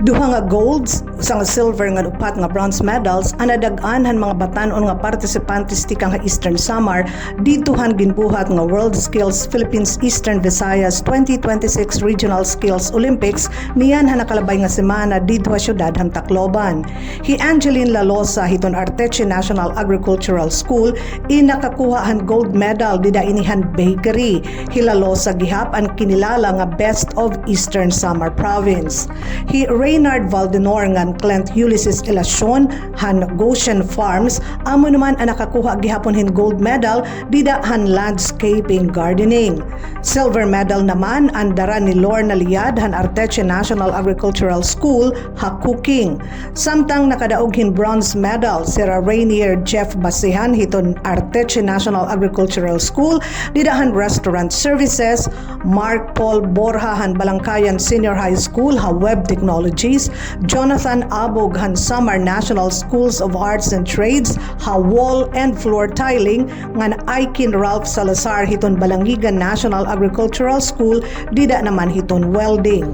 Duha nga golds, usa nga silver nga upat nga bronze medals ang nadag-an han mga batan-on nga partisipantes ti kang Eastern Samar didtohan ginbuhat nga World Skills Philippines Eastern Visayas 2026 Regional Skills Olympics niyan han nakalabay nga semana didto syudad han Tacloban. Hi Angeline Lalosa hiton Arteche National Agricultural School nakakuha han gold medal dida inihan bakery. Hi Lalosa gihap ang kinilala nga Best of Eastern Samar Province. Hi Reynard Valdenor ngan Clint Ulysses Elacion han Goshen Farms amo naman ang nakakuha gihapon hin gold medal dida han landscaping gardening. Silver medal naman ang dara ni Lorna Liad han Arteche National Agricultural School ha cooking. Samtang nakadaog hin bronze medal si Rainier Jeff Basihan hiton Arteche National Agricultural School dida han restaurant services. Mark Paul Borja han Balangkayan Senior High School ha web technologies. Jonathan Abog han Samar National Schools of Arts and Trades ha wall and floor tiling ngan Aikin Ralph Salazar hiton Balangigan National Agricultural School dida naman hiton welding.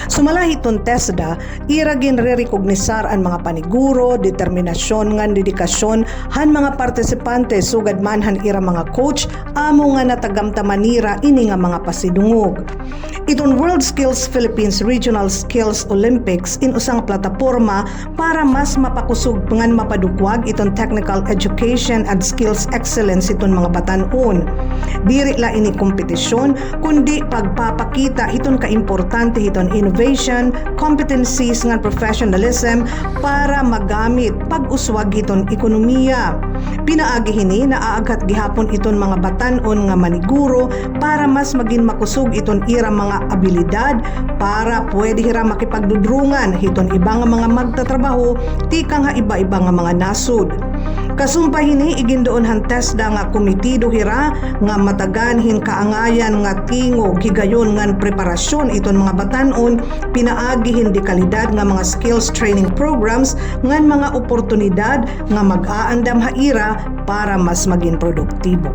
Sumala hiton TESDA, ira ginre-recognisar ang mga paniguro, determinasyon ngan dedikasyon han mga partisipante sugad man han ira mga coach amo nga natagamtamanira ini nga mga pasidungog. Iton World Skills Philippines Regional Skills Olympics in usang plataporma para mas mapakusog ngan mapadugwag iton technical education and skills excellence iton mga batan-on. Diri la ini kompetisyon kundi pagpapakita iton kaimportante iton innovation, competencies ngan professionalism para magamit pag-uswag iton ekonomiya. Pinaagi hini naaaghat gihapon iton mga batan-on nga maniguro para mas maging makusog iton ira mga abilidad para pwede hira makipagdudrungan hiton iba nga mga magtatrabaho tika nga iba-iba nga mga nasud. Kasumpa hini igindoon han TESDA nga komitido hira nga mataganhin kaangayan nga tingog higayon ngan preparasyon iton mga batan-on pinaagi hindi kalidad nga mga skills training programs ngan mga oportunidad nga mag-aandam haira para mas maging produktibo.